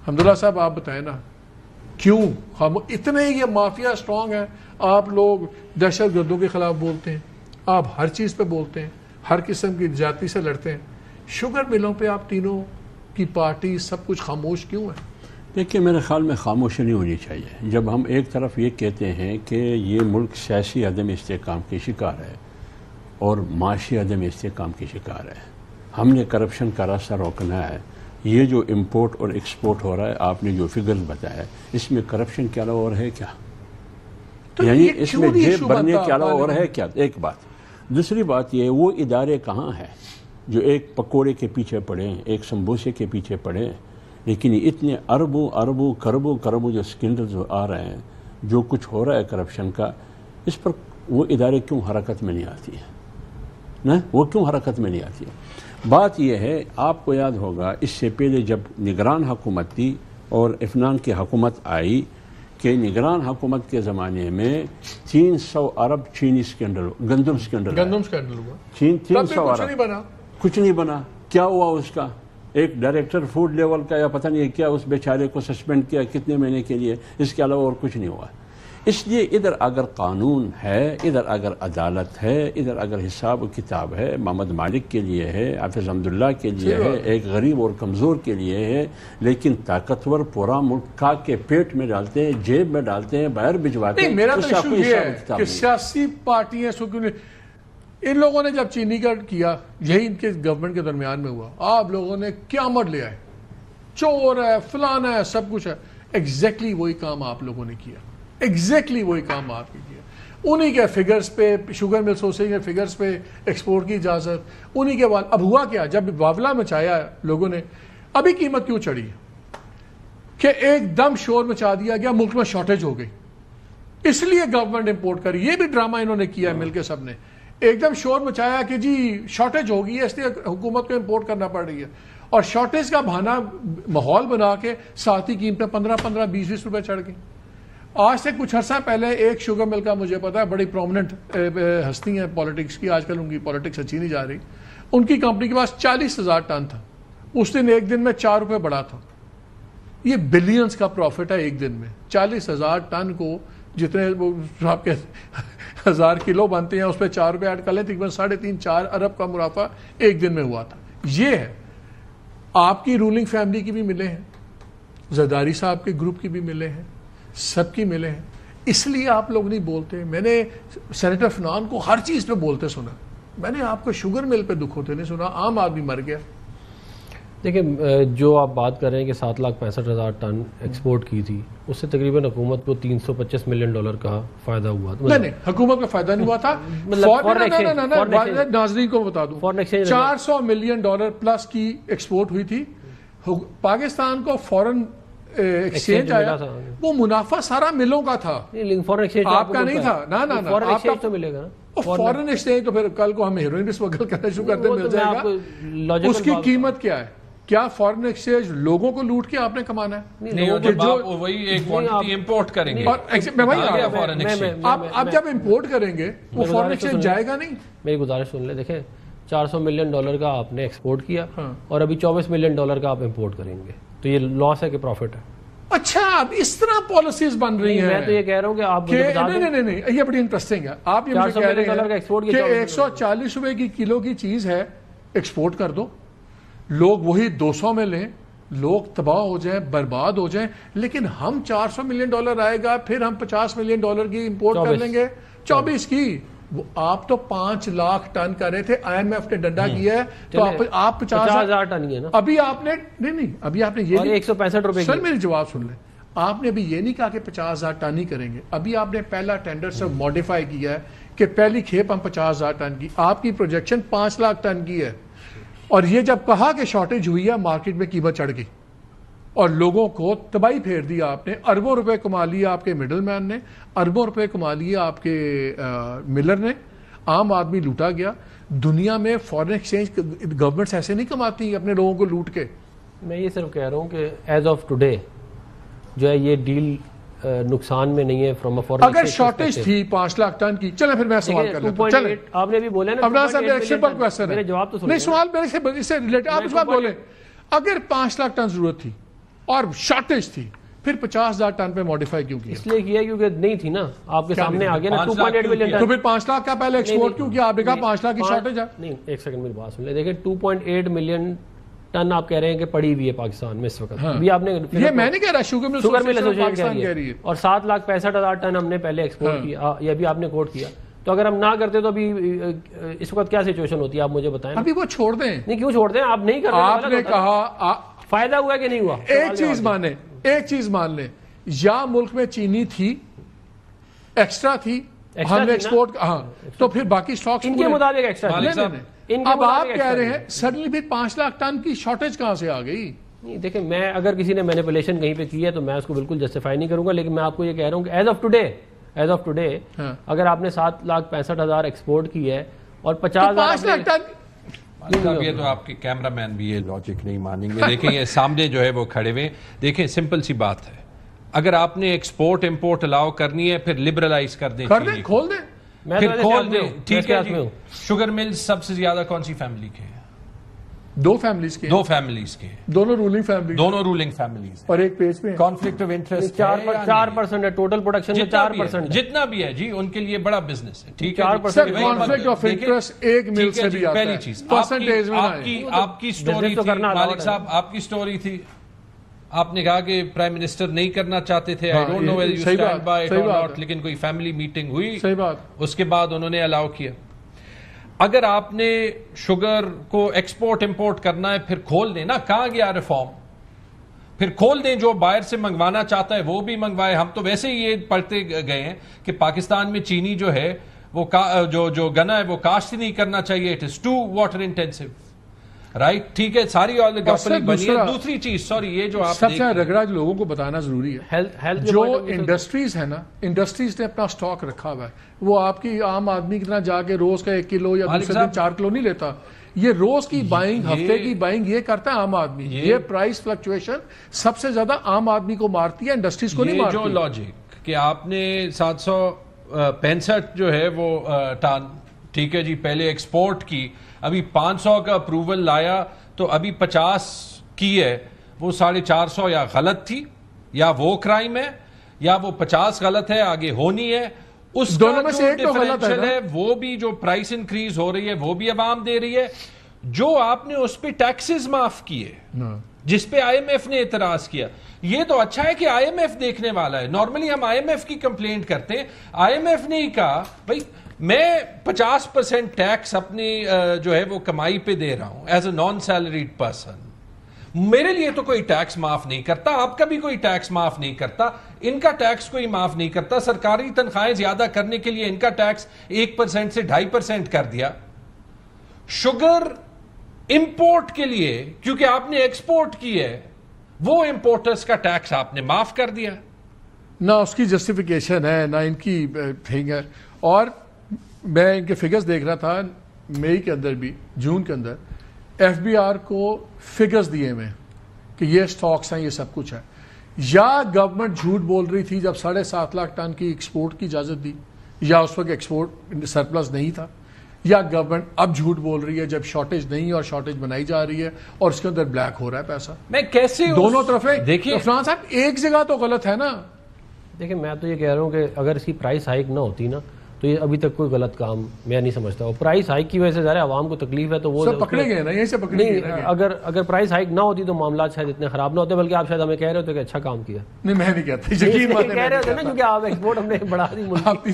حمداللہ صاحب آپ بتائیں نا کیوں ہم اتنے یہ مافیا سٹرونگ ہیں؟ آپ لوگ دہشت گردوں کے خلاف بولتے ہیں، آپ ہر چیز پہ بولتے ہیں، ہر قسم کی زیادتی سے لڑتے ہیں، شوگر ملوں پہ آپ تینوں کی پارٹی سب کچھ خاموش کیوں ہے؟ دیکھیے میرے خیال میں خاموشی نہیں ہونی چاہیے. جب ہم ایک طرف یہ کہتے ہیں کہ یہ ملک سیاسی عدم استحکام کی شکار ہے اور معاشی عدم استحکام کی شکار ہے، ہم نے کرپشن کا راستہ روکنا ہے. یہ جو امپورٹ اور ایکسپورٹ ہو رہا ہے، آپ نے جو فگرز بتایا، اس میں کرپشن کے علاوہ اور ہے کیا؟ یعنی اس میں جیب بھرنے کے علاوہ اور ہے کیا؟ ایک بات. دوسری بات یہ وہ ادارے کہاں ہیں جو ایک پکوڑے کے پیچھے پڑے ہیں، ایک سمبوسے کے پیچھے پڑے ہیں، لیکن اتنے اربوں اربوں کربوں جو اسکینڈلز آ رہے ہیں، جو کچھ ہو رہا ہے کرپشن کا، اس پر وہ ادارے کیوں حرکت میں نہیں آتی ہیں؟ نا وہ کیوں حرکت میں نہیں آتی ہے؟ بات یہ ہے، آپ کو یاد ہوگا اس سے پہلے جب نگران حکومت تھی اور عفنان کی حکومت آئی کہ نگران حکومت کے زمانے میں 300 ارب چینی اسکینڈل، گندم اسکینڈل ہوا، 300 ارب کچھ نہیں بنا. کیا ہوا اس کا؟ ایک ڈائریکٹر فوڈ لیول کا یا پتہ نہیں کیا، اس بیچارے کو سسپینڈ کیا کتنے مہینے کے لیے، اس کے علاوہ اور کچھ نہیں ہوا. اس لیے ادھر اگر قانون ہے، ادھر اگر عدالت ہے، ادھر اگر حساب و کتاب ہے، محمد مالک کے لیے ہے، حافظ حمداللہ کے لیے ہے، ایک غریب اور کمزور کے لیے ہے، لیکن طاقتور پورا ملک کا کے پیٹ میں ڈالتے ہیں، جیب میں ڈالتے ہیں، باہر بھجواتے ہیں. میرا تو ایشو یہ ہے کہ سیاسی پارٹیاں ان لوگوں نے جب چینی کا کیا، یہی ان کے گورنمنٹ کے درمیان میں ہوا، آپ لوگوں نے قیامت لے آئے، چور ہے، فلانا ہے، سب کچھ ہے. ایگزیکٹلی وہی کام آپ لوگوں نے کیا، ایگزیکٹلی وہی کام آپ نے کیا. انہی کے فگرز پہ، شوگر مل سوسائٹی کے فگرز پہ ایکسپورٹ کی اجازت، انہی کے بعد اب ہوا کیا؟ جب باولا مچایا لوگوں نے، ابھی قیمت کیوں چڑھی کہ ایک دم شور مچا دیا گیا، ملک میں شارٹیج ہو گئی، اس لیے گورنمنٹ امپورٹ کری. یہ بھی ڈرامہ انہوں نے کیا ہے مل کے سب نے، ایک دم شور مچایا کہ جی شارٹیج ہو گئی ہے، اس لیے حکومت کو امپورٹ کرنا پڑ رہی ہے، اور شارٹیج کا بہانہ ماحول بنا کے ساتھ ہی قیمتیں 15 20 روپے چڑھ گئی. آج سے کچھ عرصہ پہلے ایک شوگر مل کا مجھے پتا ہے، بڑی پرومننٹ ہستی ہیں پالیٹکس کی، آج کل ان کی پالیٹکس اچھی نہیں جا رہی، ان کی کمپنی کے پاس 40,000 ٹن تھا، اس دن ایک دن میں 4 روپے بڑھا تھا. یہ بلینز کا پروفٹ ہے ایک دن میں. 40,000 ٹن کو جتنے آپ کے 1000 کلو بنتے ہیں، اس پہ 4 روپے ایڈ کر لیں، تقریباً 3.5-4 ارب کا منافع ایک دن میں ہوا تھا. یہ ہے. آپ کی رولنگ فیملی کی بھی ملے ہیں، زرداری صاحب کے گروپ کی بھی ملے ہیں، سب کی ملے ہیں، اس لیے آپ لوگ نہیں بولتے. میں نے سینیٹر فنان کو ہر چیز پہ بولتے سنا، میں نے آپ کو شوگر مل پہ دکھ ہوتے نہیں سنا. عام آدمی مر گیا. دیکھیں جو آپ بات کر رہے ہیں کہ 7,65,000 ٹن ایکسپورٹ کی تھی، اس سے تقریباً حکومت کو $325 ملین کا فائدہ ہوا. نہیں حکومت کا فائدہ نہیں ہوا تھا. ناظرین کو بتا دوں، $400 ملین پلس کی ایکسپورٹ ہوئی تھی. پاکستان کو فورن ایکسچینج آیا، وہ منافع سارا ملوں کا تھا، آپ کا نہیں تھا. فورن ایکسچینج تو پھر کل کو ہم ہیروئن بھی اسمگل کرنا شروع کرتے مل جائے گا. اس کی قیمت کیا ہے؟ کیا فورن ایکسچینج لوگوں کو لوٹ کے آپ نے کمانا ہے؟ وہی ایک کوانٹٹی امپورٹ کریں گے. اب جب امپورٹ کریں گے وہ فورن ایکسچینج جائے گا نہیں. میری گزارش سن لیں. دیکھیں $400 ملین کا آپ نے ایکسپورٹ کیا اور ابھی $24 ملین کا آپ امپورٹ کریں گے، تو یہ لاس ہے کہ پروفٹ ہے؟ اچھا اب اس طرح پالیسیز بن رہی ہیں. میں تو یہ کہہ رہا ہوں کہ آپ نہیں یہ بڑی انٹرسٹنگ ہے. آپ یہ مجھے کہہ رہے ہیں کہ 140 روپے کی کلو کی چیز ہے، ایکسپورٹ کر دو، لوگ وہی 200 میں لیں، لوگ تباہ ہو جائیں، برباد ہو جائیں، لیکن ہم $400 ملین آئے گا، پھر ہم $50 ملین کی امپورٹ کر لیں گے. 24 کی آپ تو 5 لاکھ ٹن کر رہے تھے، IMF نے ڈنڈا کیا ہے، تو آپ 50,000 ٹن ہی ہے نا. ابھی آپ نے ابھی آپ نے یہ 165 روپے. سر میری جواب سن لیں. آپ نے ابھی یہ نہیں کہا کہ 50,000 ٹن ہی کریں گے. ابھی آپ نے پہلا ٹینڈر سے موڈیفائی کیا ہے کہ پہلی کھیپ ہم 50,000 ٹن کی، آپ کی پروجیکشن 5 لاکھ ٹن کی ہے. اور یہ جب کہا کہ شارٹیج ہوئی ہے، مارکیٹ میں قیمت چڑھ گئی اور لوگوں کو تباہی پھیر دیا. آپ نے اربوں روپے کما لیا، آپ کے مڈل مین نے اربوں روپے کما لیا، آپ کے ملر نے، عام آدمی لوٹا گیا. دنیا میں فورن ایکسچینج گورنمنٹس ایسے نہیں کماتی اپنے لوگوں کو لوٹ کے. میں یہ صرف کہہ رہا ہوں کہ ایز آف ٹوڈے جو ہے یہ ڈیل نقصان میں نہیں ہے فرام فورن. اگر شارٹیج تھی 5 لاکھ ٹن کی، چلیں پھر میں سوال کر لیتا ہوں. چلیں آپ نے بھی بولا نا، ابراز صاحب ایک سمپل کوسچن ہے، میرے جواب تو نہیں سوال میرے سے اس سے ریلیٹڈ. آپ اس بات بولیں اگر 5 لاکھ ٹن ضرورت تھی اور شارٹیج تھی، پھر 50,000 ٹن پہ ماڈیفائی کیوں کیا؟ اس لیے کیا کیونکہ نہیں تھی نا، آپ کے سامنے آ گیا نا 2.8 ملین ٹن. تو پھر 5 لاکھ کا پہلے ایکسپورٹ کیوں کیا؟ آپ نے کہا 5 لاکھ کی شارٹیج ہے. نہیں ایک سیکنڈ میری بات سن لیں. دیکھیں 2.8 ملین ٹن آپ کہہ رہے ہیں کہ پڑی ہوئی ہے پاکستان میں اس وقت. ابھی آپ نے یہ میں نہیں کہہ رہا، شوگر مل ایسوسیشن کہہ رہی ہے، اور 7,65,000 ٹن ہم نے پہلے ایکسپورٹ کیا، یہ بھی آپ نے کوٹ کیا. تو اگر ہم نہ کرتے تو ابھی اس وقت کیا سچویشن ہوتی ہے آپ مجھے بتائیں. ابھی وہ چھوڑ دیں. نہیں کیوں چھوڑ دیں؟ آپ نہیں کر رہے. آپ نے کہا فائدہ ہوا کہ نہیں ہوا؟ ایک چیز مان لیں، یا ملک میں چینی تھی، ایکسٹرا تھی، ہم نے ایکسپورٹ، ہاں، تو پھر باقی سٹاکس ان کے مطابق ایکسٹرا. اب آپ کہہ رہے ہیں سڈنلی پھر 5 لاکھ ٹن کی شارٹیج کہاں سے آ گئی؟ نہیں دیکھیں، میں اگر کسی نے مینیپولیشن کہیں پہ کی ہے تو میں اس کو بالکل جسٹیفائی نہیں کروں گا، لیکن میں آپ کو یہ کہہ رہا ہوں کہ ایز آف ٹوڈے اگر آپ نے 7,65,000 ایکسپورٹ کی ہے اور 50,000 لاکھ ٹن. یہ تو آپ کے کیمرہ مین بھی یہ لاجک نہیں مانیں گے. دیکھیں یہ سامنے جو ہے وہ کھڑے ہوئے، دیکھیں سمپل سی بات ہے، اگر آپ نے ایکسپورٹ امپورٹ الاؤ کرنی ہے پھر لبرلائز کر دیں، کھول دیں، پھر کھول دیں. ٹھیک ہے جی. شوگر مل سب سے زیادہ کون سی فیملی کے ہیں؟ 2 فیملیز کے. 2 فیملیز کے، دونوں رولنگ فیملیز، دونوں رولنگ فیملیز. اور ایک پیج پہ کانفلکٹ آف انٹرسٹ 4% ہے ٹوٹل پروڈکشن میں، 4% جتنا بھی ہے جی ان کے لیے بڑا بزنس ہے. ٹھیک ہے، کانفلکٹ آف انٹرسٹ ایک مل سے بھی آتا ہے. پہلی چیز پرسنٹیج میں آپ کی سٹوری تھی مالک صاحب، آپ کی سٹوری تھی، آپ نے کہا کہ پرائم منسٹر نہیں کرنا چاہتے تھے، I don't know whether you stand by it or not، لیکن کوئی فیملی میٹنگ ہوئی، صحیح بات، اس کے بعد انہوں نے الاؤ کیا. اگر آپ نے شوگر کو ایکسپورٹ امپورٹ کرنا ہے پھر کھول دیں نا. کہاں گیا ریفارم؟ پھر کھول دیں، جو باہر سے منگوانا چاہتا ہے وہ بھی منگوائے. ہم تو ویسے ہی یہ پڑھتے گئے ہیں کہ پاکستان میں چینی جو ہے وہ جو گنا ہے وہ کاشت نہیں کرنا چاہیے، it is too water intensive. Right, ٹھیک ہے، ساری بنی ہے. دوسری چیز، سوری، یہ جو آپ سب سے رگڑا لوگوں کو بتانا ضروری ہے، جو انڈسٹریز ہے نا، انڈسٹریز نے اپنا سٹاک رکھا ہوا ہے. وہ آپ کی عام آدمی کی طرح جا کے روز کا 1 کلو یا دوسرے دن 4 کلو نہیں لیتا. یہ روز کی بائنگ، ہفتے کی بائنگ یہ کرتا ہے عام آدمی. یہ پرائس فلکچویشن سب سے زیادہ عام آدمی کو مارتی ہے، انڈسٹریز کو نہیں مارتی. جو لاجک کہ آپ نے 765 جو ہے وہ ٹن، ٹھیک ہے جی، پہلے ایکسپورٹ کی، ابھی 500 کا اپروول لایا تو ابھی 50 کی ہے، وہ 450 یا غلط تھی یا وہ کرائم ہے یا وہ 50 غلط ہے، آگے ہونی ہے. اس دونوں میں سے ایک تو غلط ہے، وہ بھی جو پرائس انکریز ہو رہی ہے وہ بھی عوام دے رہی ہے. جو آپ نے اس پہ ٹیکسز معاف کیے، جس پہ آئی ایم ایف نے اعتراض کیا، یہ تو اچھا ہے کہ آئی ایم ایف دیکھنے والا ہے. نارملی ہم آئی ایم ایف کی کمپلینٹ کرتے ہیں، آئی ایم ایف نے ہی کہا بھائی میں 50% ٹیکس اپنی جو ہے وہ کمائی پہ دے رہا ہوں as a naan salaried person, میرے لیے تو کوئی ٹیکس معاف نہیں کرتا، آپ کا بھی کوئی ٹیکس معاف نہیں کرتا، ان کا ٹیکس کوئی معاف نہیں کرتا. سرکاری تنخواہیں زیادہ کرنے کے لیے ان کا ٹیکس 1% سے 2.5% کر دیا. شوگر امپورٹ کے لیے کیونکہ آپ نے ایکسپورٹ کی ہے، وہ امپورٹرز کا ٹیکس آپ نے معاف کر دیا. نہ اس کی جسٹیفیکیشن ہے نہ ان کی تھنگ ہے. اور میں ان کے فگرز دیکھ رہا تھا مئی کے اندر بھی، جون کے اندر ایف بی آر کو فگرز دیے ہوئے کہ یہ سٹاکس ہیں، یہ سب کچھ ہے. یا گورنمنٹ جھوٹ بول رہی تھی جب 7.5 لاکھ ٹن کی ایکسپورٹ کی اجازت دی، یا اس وقت ایکسپورٹ سرپلس نہیں تھا، یا گورنمنٹ اب جھوٹ بول رہی ہے جب شارٹیج نہیں اور شارٹیج بنائی جا رہی ہے اور اس کے اندر بلیک ہو رہا ہے پیسہ. میں کیسے دونوں طرف ہے. دیکھیے عثمان صاحب ایک جگہ تو غلط ہے نا. دیکھیں میں تو یہ کہہ رہا ہوں کہ اگر اس کی پرائس ہائک نہ ہوتی نا تو یہ ابھی تک کوئی غلط کام میں نہیں سمجھتا. اور پرائس ہائک کی وجہ سے ذرا عوام کو تکلیف ہے تو وہ پکڑے گئے نا، یہیں سے پکڑے گئے. اگر پرائس ہائک نہ ہوتی تو معاملات شاید اتنے خراب نہ ہوتے، بلکہ آپ شاید ہمیں کہہ رہے ہوتے کہ اچھا کام کیا. نہیں میں نہیں کہتا، یقین کہہ رہے ہوتے نا، کیونکہ آپ ایکسپورٹ ہم نے بڑھا دی.